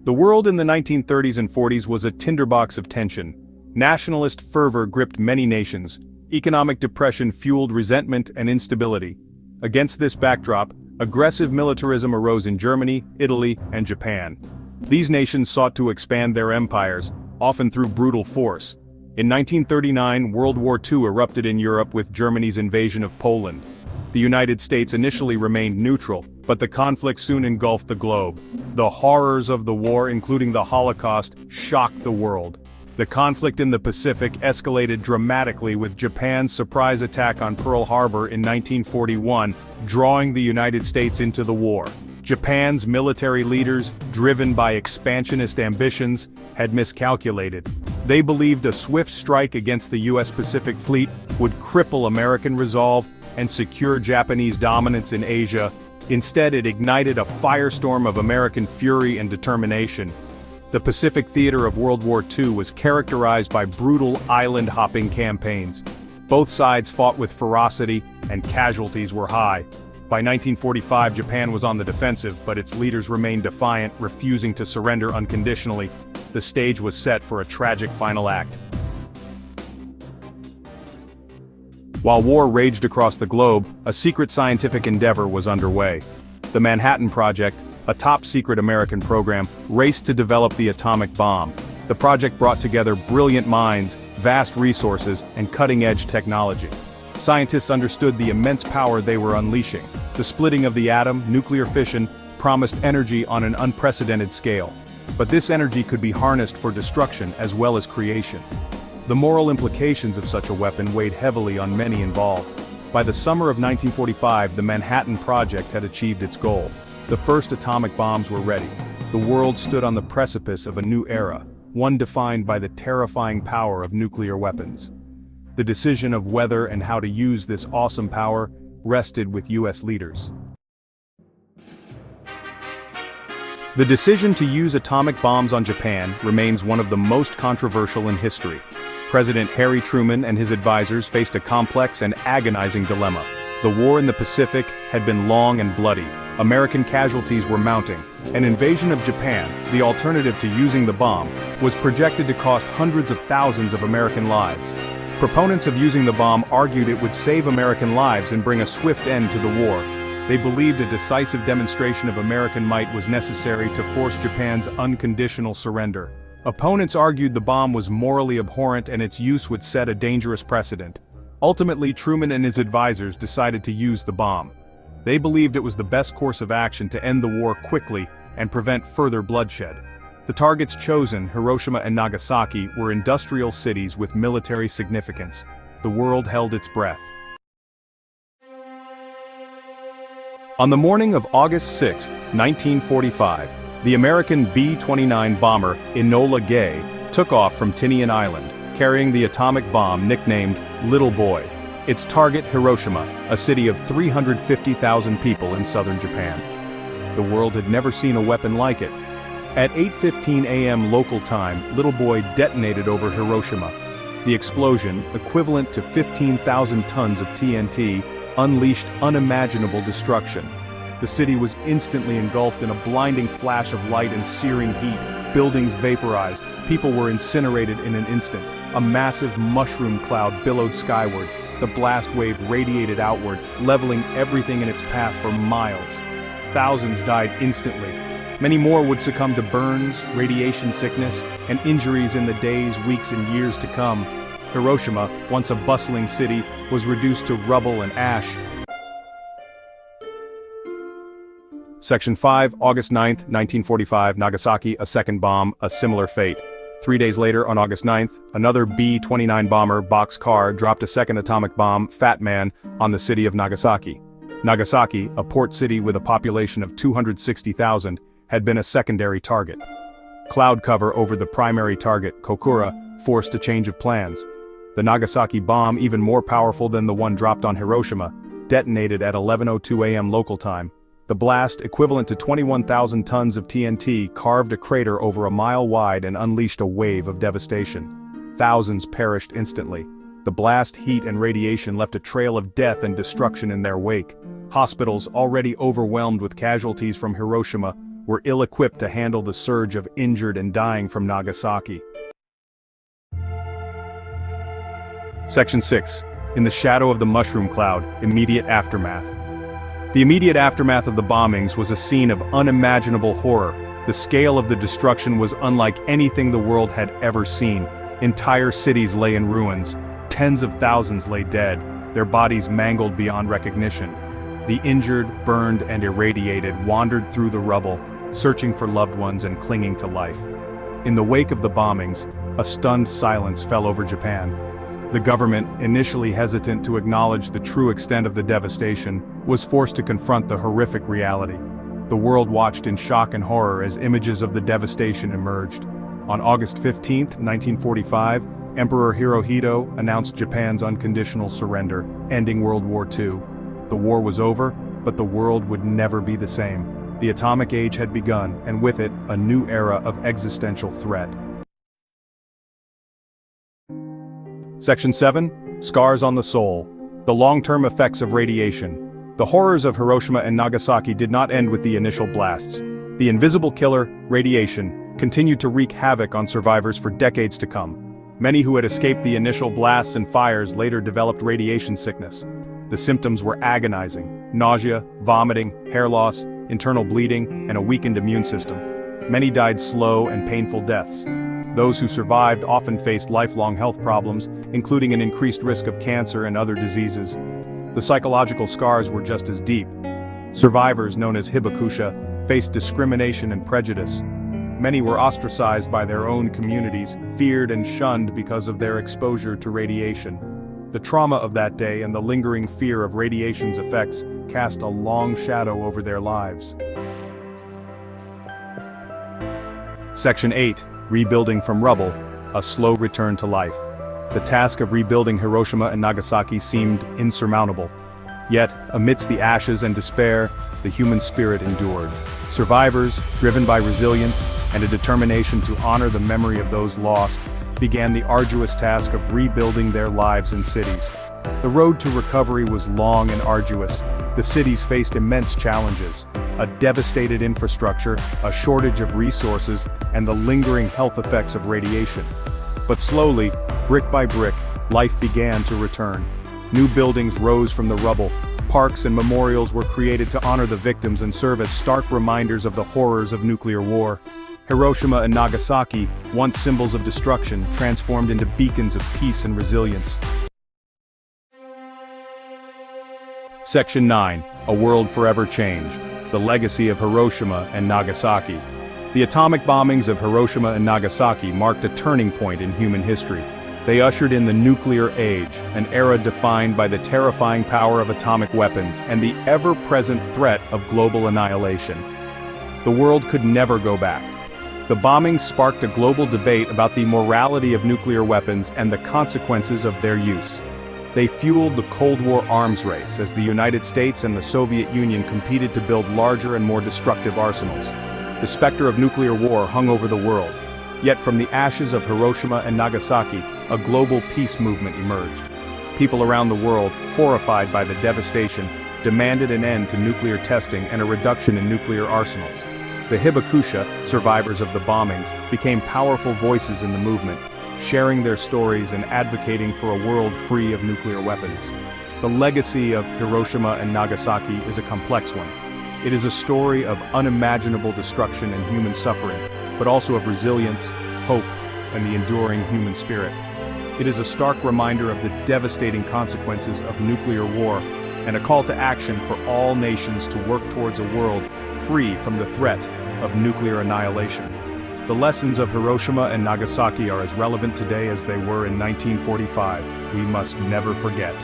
The world in the 1930s and 40s was a tinderbox of tension. Nationalist fervor gripped many nations. Economic depression fueled resentment and instability. Against this backdrop, aggressive militarism arose in Germany, Italy, and Japan. These nations sought to expand their empires, often through brutal force. In 1939, World War II erupted in Europe with Germany's invasion of Poland. The United States initially remained neutral, but the conflict soon engulfed the globe. The horrors of the war, including the Holocaust, shocked the world. The conflict in the Pacific escalated dramatically with Japan's surprise attack on Pearl Harbor in 1941, drawing the United States into the war. Japan's military leaders, driven by expansionist ambitions, had miscalculated. They believed a swift strike against the U.S. Pacific Fleet would cripple American resolve and secure Japanese dominance in Asia. Instead, it ignited a firestorm of American fury and determination. The Pacific theater of World War II was characterized by brutal island-hopping campaigns. Both sides fought with ferocity, and casualties were high. By 1945, Japan was on the defensive, but its leaders remained defiant, refusing to surrender unconditionally. The stage was set for a tragic final act. While war raged across the globe, a secret scientific endeavor was underway. The Manhattan Project, a top-secret American program, raced to develop the atomic bomb. The project brought together brilliant minds, vast resources, and cutting-edge technology. Scientists understood the immense power they were unleashing. The splitting of the atom, nuclear fission, promised energy on an unprecedented scale. But this energy could be harnessed for destruction as well as creation. The moral implications of such a weapon weighed heavily on many involved. By the summer of 1945, the Manhattan Project had achieved its goal. The first atomic bombs were ready. The world stood on the precipice of a new era, one defined by the terrifying power of nuclear weapons. The decision of whether and how to use this awesome power rested with U.S. leaders. The decision to use atomic bombs on Japan remains one of the most controversial in history. President Harry Truman and his advisors faced a complex and agonizing dilemma. The war in the Pacific had been long and bloody. American casualties were mounting. An invasion of Japan, the alternative to using the bomb, was projected to cost hundreds of thousands of American lives. Proponents of using the bomb argued it would save American lives and bring a swift end to the war. They believed a decisive demonstration of American might was necessary to force Japan's unconditional surrender. Opponents argued the bomb was morally abhorrent and its use would set a dangerous precedent. Ultimately, Truman and his advisors decided to use the bomb. They believed it was the best course of action to end the war quickly and prevent further bloodshed. The targets chosen, Hiroshima and Nagasaki, were industrial cities with military significance. The world held its breath. On the morning of August 6, 1945, the American B-29 bomber Enola Gay took off from Tinian Island, carrying the atomic bomb nicknamed Little Boy. Its target, Hiroshima, a city of 350,000 people in southern Japan. The world had never seen a weapon like it. At 8:15 a.m. local time, Little Boy detonated over Hiroshima. The explosion, equivalent to 15,000 tons of TNT, unleashed unimaginable destruction. The city was instantly engulfed in a blinding flash of light and searing heat. Buildings vaporized, people were incinerated in an instant. A massive mushroom cloud billowed skyward. The blast wave radiated outward, leveling everything in its path for miles. Thousands died instantly. Many more would succumb to burns, radiation sickness, and injuries in the days, weeks, and years to come. Hiroshima, once a bustling city, was reduced to rubble and ash. Section 5, August 9, 1945, Nagasaki, a second bomb, a similar fate. 3 days later, on August 9th, another B-29 bomber, Boxcar, dropped a second atomic bomb, Fat Man, on the city of Nagasaki. Nagasaki, a port city with a population of 260,000, had been a secondary target. Cloud cover over the primary target, Kokura, forced a change of plans. The Nagasaki bomb, even more powerful than the one dropped on Hiroshima, detonated at 11:02 a.m. local time. The blast, equivalent to 21,000 tons of TNT, carved a crater over a mile wide and unleashed a wave of devastation. Thousands perished instantly. The blast, heat, and radiation left a trail of death and destruction in their wake. Hospitals, already overwhelmed with casualties from Hiroshima, were ill-equipped to handle the surge of injured and dying from Nagasaki. Section 6. In the shadow of the mushroom cloud, immediate aftermath. The immediate aftermath of the bombings was a scene of unimaginable horror. The scale of the destruction was unlike anything the world had ever seen. Entire cities lay in ruins. Tens of thousands lay dead, their bodies mangled beyond recognition. The injured, burned, and irradiated wandered through the rubble, searching for loved ones and clinging to life. In the wake of the bombings, a stunned silence fell over Japan. The government, initially hesitant to acknowledge the true extent of the devastation, was forced to confront the horrific reality. The world watched in shock and horror as images of the devastation emerged. On August 15, 1945, Emperor Hirohito announced Japan's unconditional surrender, ending World War II. The war was over, but the world would never be the same. The atomic age had begun, and with it, a new era of existential threat. Section 7. Scars on the Soul. The long-term effects of radiation. The horrors of Hiroshima and Nagasaki did not end with the initial blasts. The invisible killer, radiation, continued to wreak havoc on survivors for decades to come. Many who had escaped the initial blasts and fires later developed radiation sickness. The symptoms were agonizing: nausea, vomiting, hair loss, internal bleeding, and a weakened immune system. Many died slow and painful deaths. Those who survived often faced lifelong health problems, including an increased risk of cancer and other diseases. The psychological scars were just as deep. Survivors, known as hibakusha, faced discrimination and prejudice. Many were ostracized by their own communities, feared and shunned because of their exposure to radiation. The trauma of that day and the lingering fear of radiation's effects cast a long shadow over their lives. Section 8. Rebuilding from rubble, a slow return to life. The task of rebuilding Hiroshima and Nagasaki seemed insurmountable. Yet, amidst the ashes and despair, the human spirit endured. Survivors, driven by resilience and a determination to honor the memory of those lost, began the arduous task of rebuilding their lives and cities. The road to recovery was long and arduous. The cities faced immense challenges: a devastated infrastructure, a shortage of resources, and the lingering health effects of radiation. But slowly, brick by brick, life began to return. New buildings rose from the rubble. Parks and memorials were created to honor the victims and serve as stark reminders of the horrors of nuclear war. Hiroshima and Nagasaki, once symbols of destruction, transformed into beacons of peace and resilience. Section 9. A World Forever Changed. The Legacy of Hiroshima and Nagasaki. The atomic bombings of Hiroshima and Nagasaki marked a turning point in human history. They ushered in the nuclear age, an era defined by the terrifying power of atomic weapons and the ever-present threat of global annihilation. The world could never go back. The bombings sparked a global debate about the morality of nuclear weapons and the consequences of their use. They fueled the Cold War arms race as the United States and the Soviet Union competed to build larger and more destructive arsenals. The specter of nuclear war hung over the world. Yet from the ashes of Hiroshima and Nagasaki, a global peace movement emerged. People around the world, horrified by the devastation, demanded an end to nuclear testing and a reduction in nuclear arsenals. The hibakusha, survivors of the bombings, became powerful voices in the movement, sharing their stories and advocating for a world free of nuclear weapons. The legacy of Hiroshima and Nagasaki is a complex one. It is a story of unimaginable destruction and human suffering, but also of resilience, hope, and the enduring human spirit. It is a stark reminder of the devastating consequences of nuclear war, and a call to action for all nations to work towards a world free from the threat of nuclear annihilation. The lessons of Hiroshima and Nagasaki are as relevant today as they were in 1945. We must never forget.